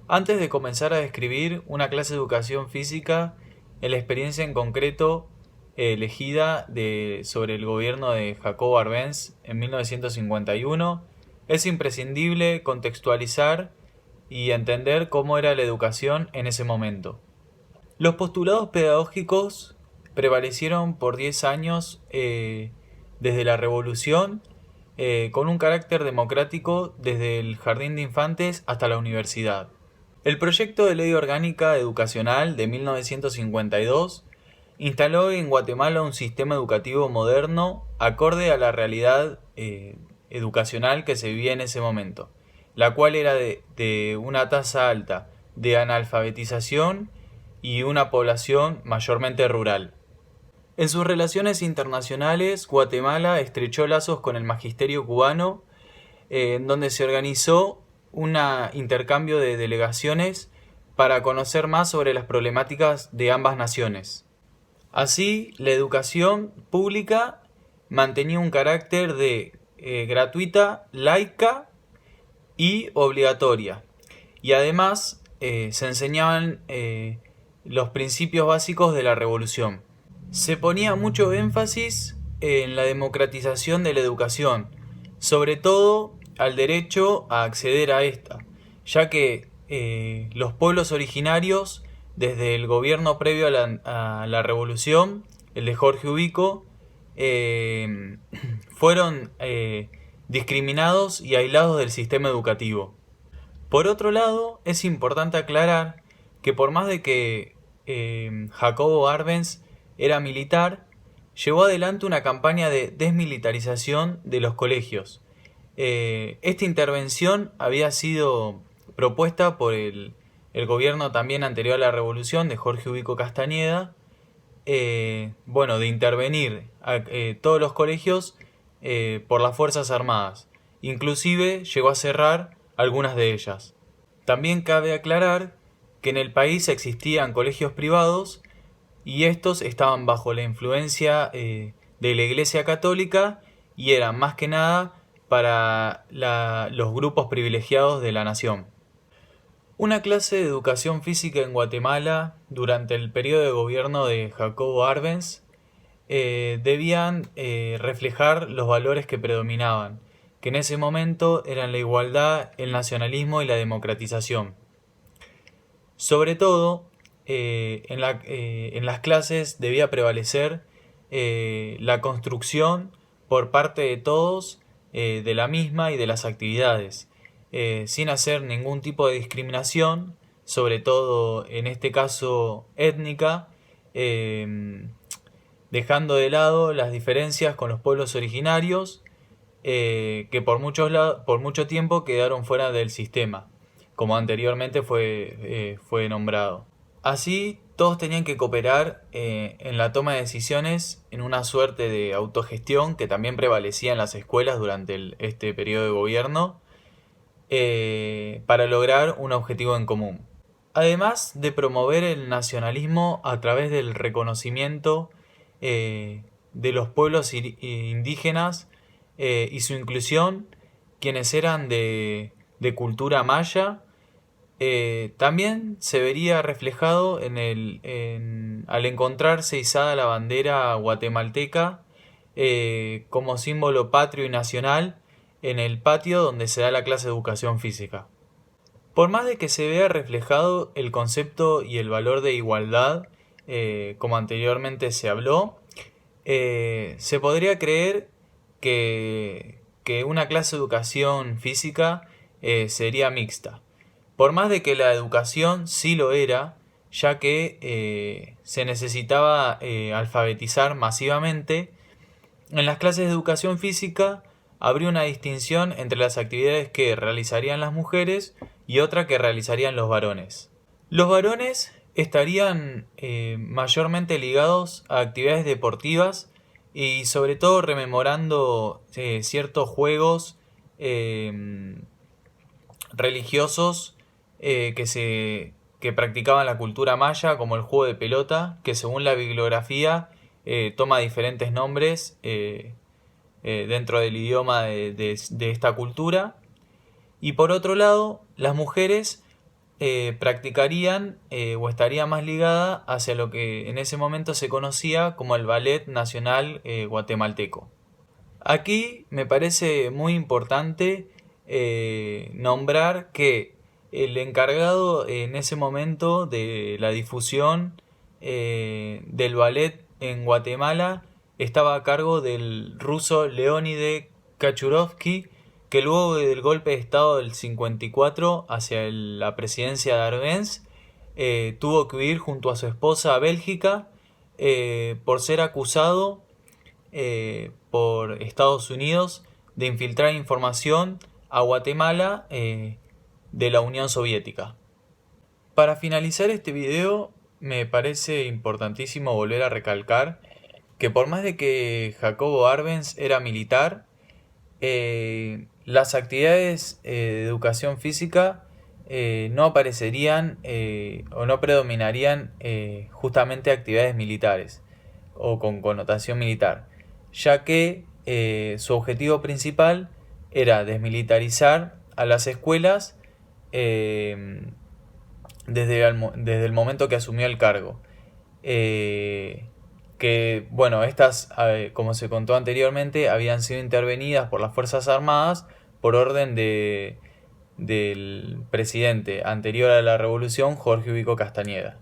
Antes de comenzar a describir una clase de educación física, en la experiencia en concreto elegida sobre el gobierno de Jacobo Arbenz en 1951, es imprescindible contextualizar y entender cómo era la educación en ese momento. Los postulados pedagógicos prevalecieron por 10 años desde la Revolución, con un carácter democrático desde el jardín de infantes hasta la universidad. El proyecto de Ley Orgánica Educacional de 1952 instaló en Guatemala un sistema educativo moderno acorde a la realidad educacional que se vivía en ese momento, la cual era de una tasa alta de analfabetización y una población mayormente rural. En sus relaciones internacionales, Guatemala estrechó lazos con el magisterio cubano, en donde se organizó un intercambio de delegaciones para conocer más sobre las problemáticas de ambas naciones. Así, la educación pública mantenía un carácter de gratuita, laica y obligatoria. Y además se enseñaban los principios básicos de la revolución. Se ponía mucho énfasis en la democratización de la educación, sobre todo al derecho a acceder a esta, ya que los pueblos originarios, desde el gobierno previo a la revolución, el de Jorge Ubico, fueron discriminados y aislados del sistema educativo. Por otro lado, es importante aclarar que por más de que Jacobo Arbenz era militar, llevó adelante una campaña de desmilitarización de los colegios. Esta intervención había sido propuesta por el gobierno también anterior a la revolución de Jorge Ubico Castañeda, de intervenir a todos los colegios por las Fuerzas Armadas. Inclusive llegó a cerrar algunas de ellas. También cabe aclarar que en el país existían colegios privados y estos estaban bajo la influencia de la Iglesia Católica y eran más que nada para los grupos privilegiados de la nación. Una clase de educación física en Guatemala durante el periodo de gobierno de Jacobo Arbenz debían reflejar los valores que predominaban, que en ese momento eran la igualdad, el nacionalismo y la democratización. Sobre todo, en las clases debía prevalecer la construcción por parte de todos de la misma y de las actividades, sin hacer ningún tipo de discriminación, sobre todo en este caso étnica, dejando de lado las diferencias con los pueblos originarios que por mucho tiempo quedaron fuera del sistema, como anteriormente fue nombrado. Así, todos tenían que cooperar en la toma de decisiones en una suerte de autogestión que también prevalecía en las escuelas durante este periodo de gobierno para lograr un objetivo en común. Además de promover el nacionalismo a través del reconocimiento de los pueblos indígenas y su inclusión, quienes eran de cultura maya, también se vería reflejado al encontrarse izada la bandera guatemalteca como símbolo patrio y nacional en el patio donde se da la clase de educación física. Por más de que se vea reflejado el concepto y el valor de igualdad, como anteriormente se habló, se podría creer que una clase de educación física sería mixta. Por más de que la educación sí lo era, ya que se necesitaba alfabetizar masivamente, en las clases de educación física habría una distinción entre las actividades que realizarían las mujeres y otra que realizarían los varones. Los varones estarían mayormente ligados a actividades deportivas y sobre todo rememorando ciertos juegos religiosos que practicaban la cultura maya, como el juego de pelota, que según la bibliografía toma diferentes nombres dentro del idioma de esta cultura. Y por otro lado, las mujeres practicarían o estaría más ligada hacia lo que en ese momento se conocía como el Ballet Nacional Guatemalteco. Aquí me parece muy importante nombrar que el encargado en ese momento de la difusión del ballet en Guatemala estaba a cargo del ruso Leonid Kachurovsky, que luego del golpe de estado del 54 hacia la presidencia de Arbenz tuvo que huir junto a su esposa a Bélgica por ser acusado por Estados Unidos de infiltrar información a Guatemala de la Unión Soviética. Para finalizar este video, me parece importantísimo volver a recalcar que por más de que Jacobo Arbenz era militar, las actividades de educación física no aparecerían o no predominarían justamente actividades militares o con connotación militar, ya que su objetivo principal era desmilitarizar a las escuelas desde el momento que asumió el cargo. Que, bueno, estas, como se contó anteriormente, habían sido intervenidas por las Fuerzas Armadas por orden del presidente anterior a la revolución, Jorge Ubico Castañeda.